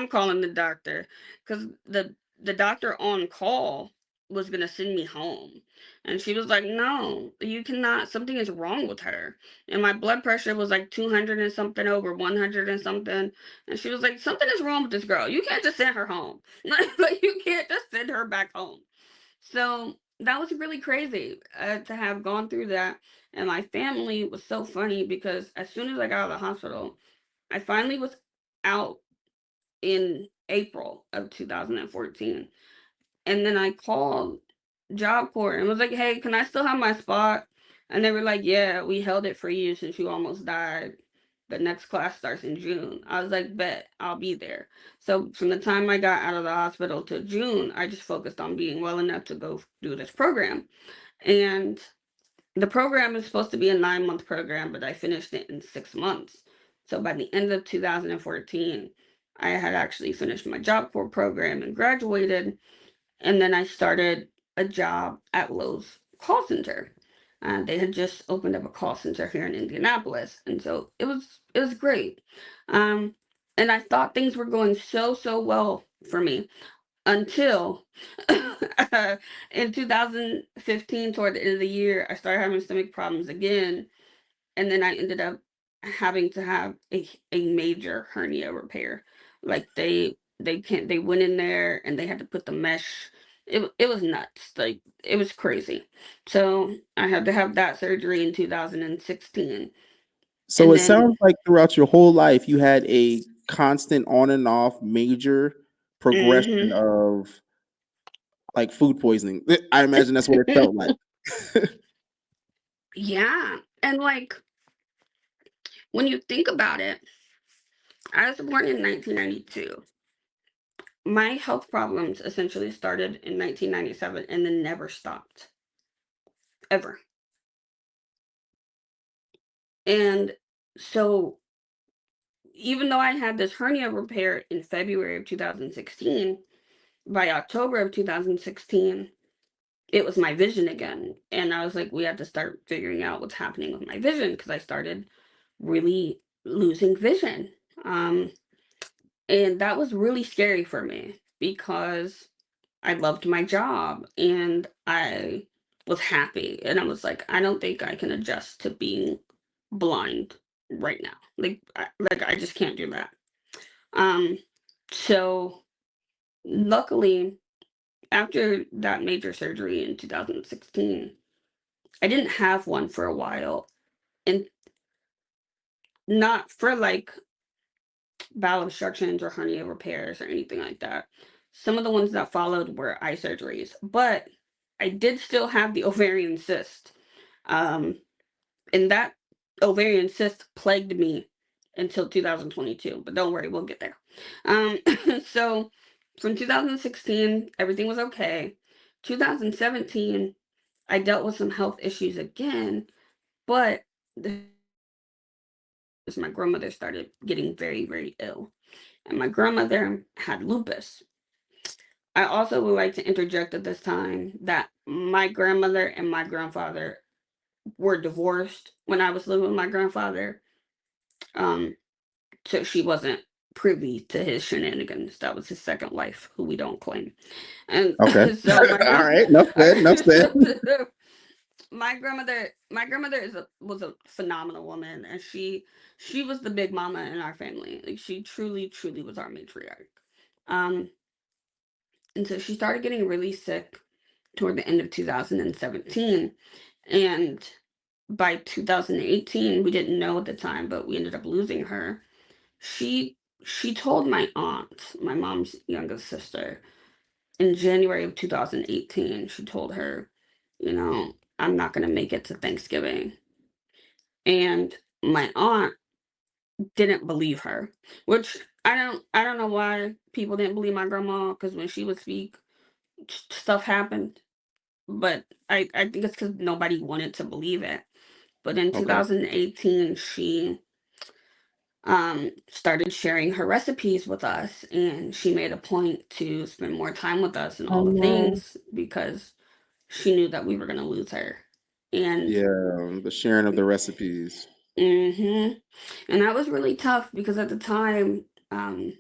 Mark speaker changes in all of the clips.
Speaker 1: calling the doctor because the doctor on call was gonna send me home, and she was like, "No, you cannot. Something is wrong with her." And my blood pressure was like 200 and something over 100 and something, and she was like, "Something is wrong with this girl. You can't just send her home. Like you can't just send her back home." So that was really crazy to have gone through that. And my family was so funny because as soon as I got out of the hospital, I finally was out in April of 2014. And then I called Job Corps and was like, "Hey, can I still have my spot?" And they were like, "Yeah, we held it for you since you almost died. The next class starts in June." I was like, "Bet, I'll be there." So from the time I got out of the hospital to June, I just focused on being well enough to go do this program. And the program is supposed to be a 9-month program, but I finished it in 6 months. So by the end of 2014, I had actually finished my Job Corps program and graduated. And then I started a job at Lowe's call center. They had just opened up a call center here in Indianapolis, and so it was great. Um, and I thought things were going so well for me until in 2015, toward the end of the year, I started having stomach problems again, and then I ended up having to have a major hernia repair. Like they went in there and they had to put the mesh. It was nuts. Like it was crazy. So I had to have that surgery in 2016.
Speaker 2: So
Speaker 1: And
Speaker 2: it
Speaker 1: then
Speaker 2: sounds like throughout your whole life you had a constant on and off major progression
Speaker 1: mhm.
Speaker 2: of like food poisoning. I imagine that's what it felt like.
Speaker 1: Yeah. And like when you think about it, I was born in 1992. My health problems essentially started in 1997 and then never stopped ever. And so even though I had this hernia repair in February of 2016, by October of 2016, it was my vision again. And I was like, we have to start figuring out what's happening with my vision because I started really losing vision. Um, and that was really scary for me because I loved my job and I was happy. And I was like, I don't think I can adjust to being blind right now. Like I just can't do that. Um, so luckily, after that major surgery in 2016, I didn't have one for a while, and not for like bowel obstructions or hernia repairs or anything like that. Some of the ones that followed were eye surgeries, but I did still have the ovarian cyst. Um, and that ovarian cyst plagued me until 2022. But don't worry, we'll get there. Um, so from 2016, everything was okay. 2017, I dealt with some health issues again, but my grandmother started getting very ill, and my grandmother had lupus. I also would like to interject at this time that my grandmother and my grandfather were divorced when I was living with my grandfather. Um, so she wasn't privy to his shenanigans. That was his second wife, who we don't claim. And
Speaker 2: Okay.
Speaker 1: so
Speaker 2: All right. Enough said. Enough said.
Speaker 1: my grandmother was a phenomenal woman, and she was the big mama in our family. Like she truly was our matriarch. Um, and so she started getting really sick toward the end of 2017, and by 2018, we didn't know at the time, but we ended up losing her. She told my aunt, my mom's youngest sister, in January of 2018, she told her, I'm not going to make it to Thanksgiving. And my aunt didn't believe her, which I don't know why people didn't believe my grandma, because when she would speak, stuff happened. But I think it's because nobody wanted to believe it. But in
Speaker 2: Okay.
Speaker 1: 2018, she started sharing her recipes with us, and she made a point to spend more time with us and
Speaker 2: Oh
Speaker 1: all the
Speaker 2: no.
Speaker 1: things because she knew that we were going to lose her. And
Speaker 2: Yeah, the sharing of the recipes.
Speaker 1: hmm and that was really tough because at the time, um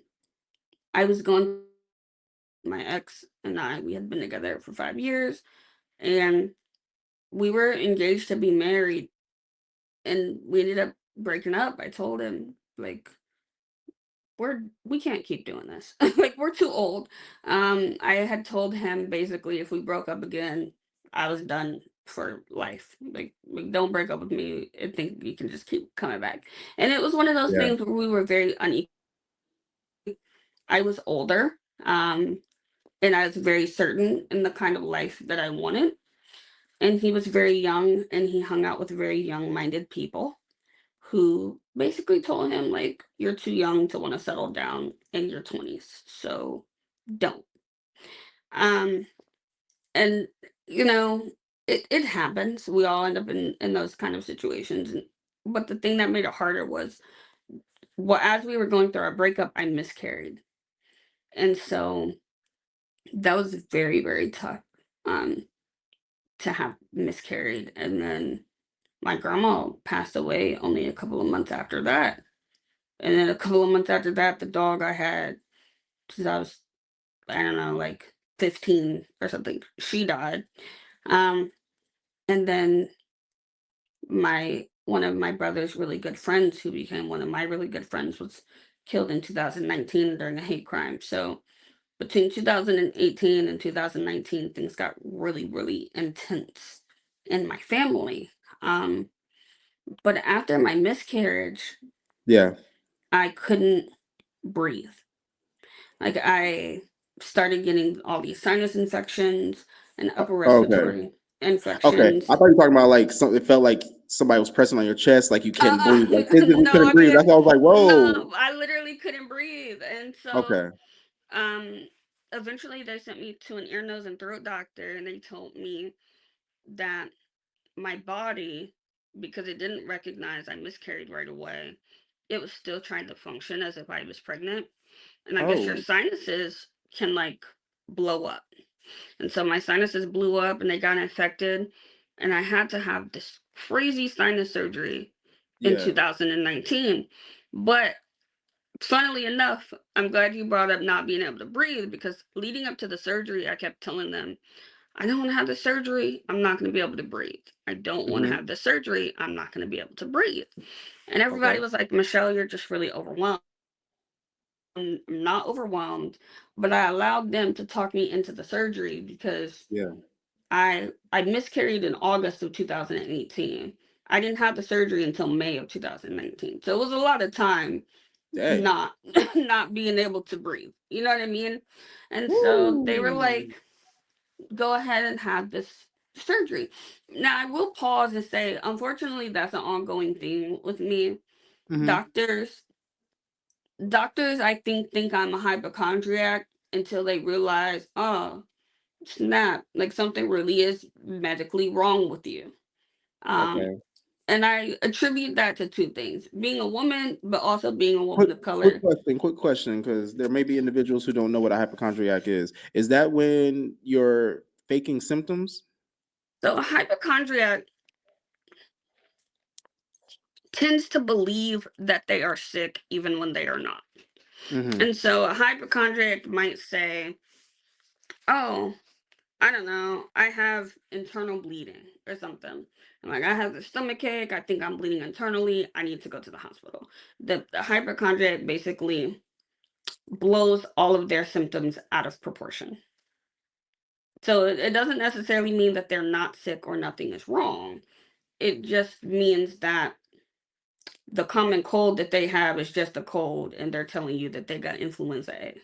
Speaker 1: I was going my ex and we had been together for 5 years, and we were engaged to be married, and we ended up breaking up. I told him, like, we can't keep doing this. Like, we're too old. I had told him basically if we broke up again, I was done for life. Like, don't break up with me and think you can just keep coming back. And it was one of those
Speaker 2: Yeah.
Speaker 1: things where we were very unequal. I was older, and I was very certain in the kind of life that I wanted. And he was very young, and he hung out with very young-minded people who basically told him, like, "You're too young to wanna settle down in your 20s, so don't." Um, and, you know, it happens. We all end up in those kind of situations, and but the thing that made it harder was, well, as we were going through our breakup, I miscarried, and so that was very, very tough, um, to have miscarried, and then my grandma passed away only a couple of months after that. And then a couple of months after that, the dog I had since I was, I don't know, like 15 or something, she died. Um, and then my one of my brother's really good friends, who became one of my really good friends, was killed in 2019 during a hate crime. So between 2018 and 2019, things got really, really intense in my family. Um, but after my miscarriage,
Speaker 2: Yeah.
Speaker 1: I couldn't breathe. Like, I started getting all these sinus infections and upper
Speaker 2: Okay.
Speaker 1: respiratory
Speaker 2: Okay. I
Speaker 1: infections.
Speaker 2: thought you were talking about like some. It felt like somebody was pressing on your chest, like you couldn't breathe, like physically
Speaker 1: No,
Speaker 2: couldn't
Speaker 1: I
Speaker 2: breathe. That's
Speaker 1: mean,
Speaker 2: why I was like, "Whoa."
Speaker 1: no, I literally couldn't breathe. And so,
Speaker 2: Okay.
Speaker 1: um, eventually they sent me to an ear, nose, and throat doctor, and they told me that my body, because it didn't recognize I miscarried right away, it was still trying to function as if I was pregnant. And I guess your
Speaker 2: Oh,
Speaker 1: sinuses can, like, blow up. And so my sinuses blew up and they got infected. And I had to have this crazy sinus surgery in
Speaker 2: yeah.
Speaker 1: 2019. But funnily enough, I'm glad you brought up not being able to breathe, because leading up to the surgery, I kept telling them, I don't want to have the surgery. I'm not going to be able to breathe. I don't want to
Speaker 2: Hmm.
Speaker 1: have the surgery. I'm not going to be able to breathe. And everybody
Speaker 2: Okay.
Speaker 1: was like, Michelle, you're just really overwhelmed. I'm not overwhelmed, but I allowed them to talk me into the surgery because
Speaker 2: Yeah.
Speaker 1: I miscarried in August of 2018. I didn't have the surgery until May of 2019. So it was a lot of time
Speaker 2: Dang.
Speaker 1: not not being able to breathe. You know what I mean? And so they were
Speaker 2: Woo.
Speaker 1: like, go ahead and have this surgery. Now I will pause and say, unfortunately, that's an ongoing thing with me.
Speaker 2: Hmm.
Speaker 1: Doctors doctors I think I'm a hypochondriac until they realize, oh, snap, like something really is medically wrong with you. Um,
Speaker 2: Okay.
Speaker 1: and I attribute that to two things: being a woman, but also being a
Speaker 2: Quick,
Speaker 1: woman of
Speaker 2: quick
Speaker 1: color.
Speaker 2: question. Quick question, because there may be individuals who don't know what a hypochondriac is. Is that when you're faking symptoms?
Speaker 1: So a hypochondriac tends to believe that they are sick even when they are not.
Speaker 2: Hmm.
Speaker 1: And so a hypochondriac might say, oh, I don't know, I have internal bleeding or something. I'm like, I have a stomach ache, I think I'm bleeding internally, I need to go to the hospital. The hypochondriac basically blows all of their symptoms out of proportion. So it doesn't necessarily mean that they're not sick or nothing is wrong. It just means that the common cold that they have is just a cold, and they're telling you that they got influenza A.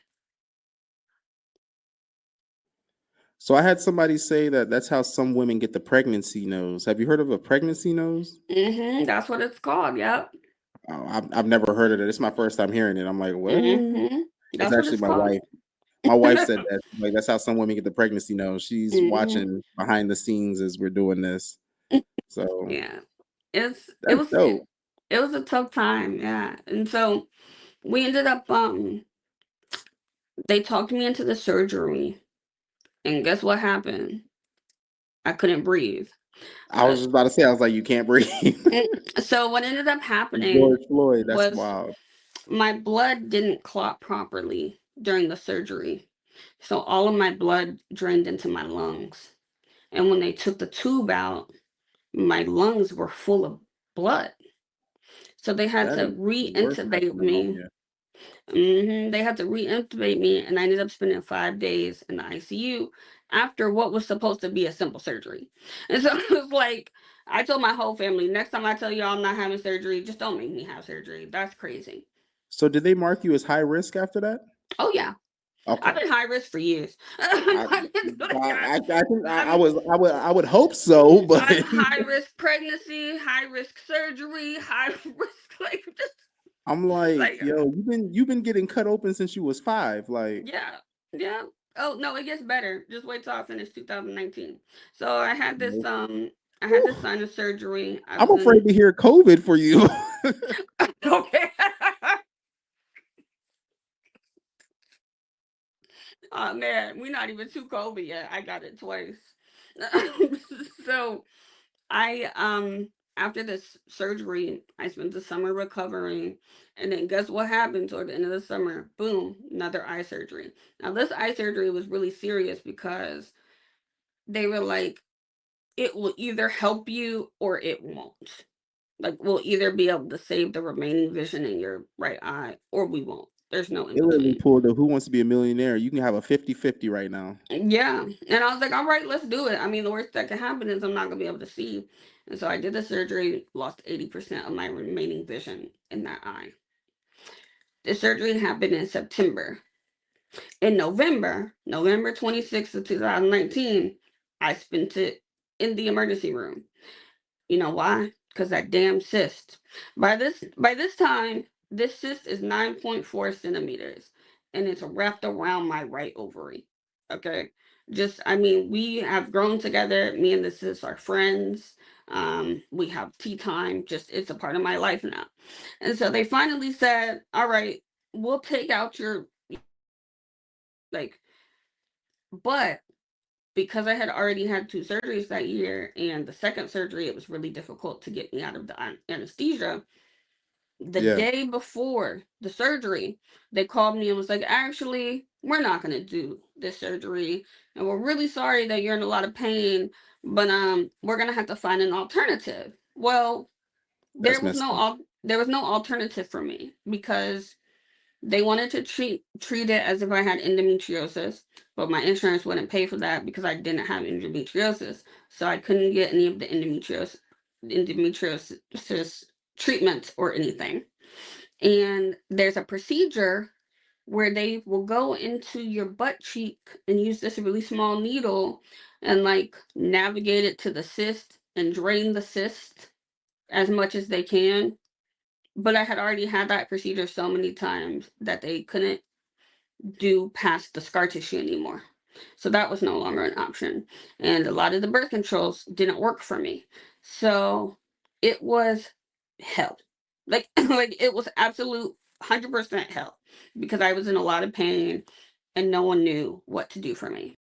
Speaker 2: So I had somebody say that that's how some women get the pregnancy nose. Have you heard of a pregnancy nose?
Speaker 1: That's what it's called. Yep.
Speaker 2: Oh, I've never heard of it. It's my first time hearing it. I'm like, what? It's
Speaker 1: That's what
Speaker 2: actually
Speaker 1: it's
Speaker 2: my
Speaker 1: called.
Speaker 2: wife. My wife said that. Like, that's how some women get the pregnancy nose. She's
Speaker 1: hmm
Speaker 2: watching behind the scenes as we're doing this. So
Speaker 1: Yeah. It's it
Speaker 2: that's
Speaker 1: was it,
Speaker 2: dope.
Speaker 1: it was a tough time, yeah. And so we ended up they talked me into the surgery, and guess what happened? I couldn't breathe.
Speaker 2: I was
Speaker 1: Uh,
Speaker 2: just about to say, I was like, you can't breathe.
Speaker 1: so what ended up happening
Speaker 2: George Floyd, that's
Speaker 1: was
Speaker 2: wild.
Speaker 1: My blood didn't clot properly during the surgery. So all of my blood drained into my lungs. And when they took the tube out, my lungs were full of blood. So they had
Speaker 2: That
Speaker 1: to
Speaker 2: is the worst type
Speaker 1: re-intubate
Speaker 2: of
Speaker 1: me.
Speaker 2: pneumonia.
Speaker 1: They had to re-intubate me, and I ended up spending 5 days in the ICU after what was supposed to be a simple surgery. And so it was like, I told my whole family, next time I tell you I'm not having surgery, just don't make me have surgery. That's crazy.
Speaker 2: So did they mark you as high risk after that?
Speaker 1: Oh yeah, I've
Speaker 2: Okay.
Speaker 1: been high risk for years.
Speaker 2: I I
Speaker 1: I'm
Speaker 2: was I would hope so, but
Speaker 1: I'm high risk pregnancy, high risk surgery, high risk like just
Speaker 2: I'm like,
Speaker 1: like
Speaker 2: yo, you've been getting cut open since you was 5. Like,
Speaker 1: yeah, yeah. Oh no, it gets better. Just wait till I finish 2019. So I had this
Speaker 2: whew,
Speaker 1: sinus surgery. I
Speaker 2: I'm
Speaker 1: was
Speaker 2: afraid
Speaker 1: in
Speaker 2: to hear COVID for you.
Speaker 1: okay. Oh man, we're not even to COVID yet. I got it twice. So I after this surgery, I spent the summer recovering, and then guess what happened toward the end of the summer? Boom, another eye surgery. Now this eye surgery was really serious because they were like, it will either help you or it won't. Like we'll either be able to save the remaining vision in your right eye or we won't. There's no in
Speaker 2: They literally
Speaker 1: between.
Speaker 2: pulled the Who Wants to Be a Millionaire. You can have a 50-50 right now.
Speaker 1: Yeah. And I was like, all right, let's do it. I mean, the worst that can happen is I'm not gonna be able to see. And so I did the surgery, lost 80% of my remaining vision in that eye. The surgery happened in September. In November 26th of 2019, I spent it in the emergency room. You know why? Because that damn cyst. By this time, this cyst is 9.4 centimeters and it's wrapped around my right ovary. Okay. Just I mean, we have grown together. Me and the cyst are friends. We have tea time. Just it's a part of my life now. And so they finally said, all right, we'll take out your like, but because I had already had two surgeries that year, and the second surgery, it was really difficult to get me out of the anesthesia. The
Speaker 2: Yeah,
Speaker 1: day before the surgery, they called me and was like, actually, we're not going to do this surgery. And we're really sorry that you're in a lot of pain, but we're going to have to find an alternative. Well,
Speaker 2: that's messed up.
Speaker 1: there was no alternative for me because they wanted to treat it as if I had endometriosis, but my insurance wouldn't pay for that because I didn't have endometriosis. So I couldn't get any of the endometriosis treatments or anything. And there's a procedure where they will go into your butt cheek and use this really small needle and like navigate it to the cyst and drain the cyst as much as they can. But I had already had that procedure so many times that they couldn't do past the scar tissue anymore. So that was no longer an option. And a lot of the birth controls didn't work for me. So it was hell. Like like it was absolute 100% hell because I was in a lot of pain and no one knew what to do for me.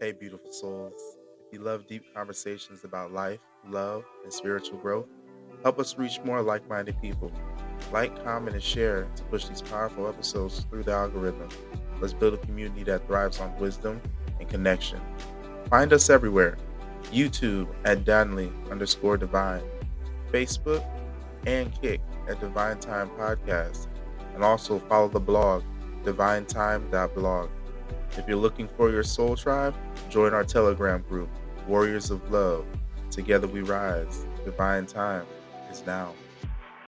Speaker 3: Hey, beautiful souls. If you love deep conversations about life, love, and spiritual growth, help us reach more like minded people. Like, comment, and share to push these powerful episodes through the algorithm. Let's build a community that thrives on wisdom and connection. Find us everywhere: YouTube at Danley_Divine, Facebook and Kick at Divine Time Podcast, and also follow the blog, divinetime.blog. If you're looking for your soul tribe, join our Telegram group, Warriors of Love. Together we rise. Divine time is now.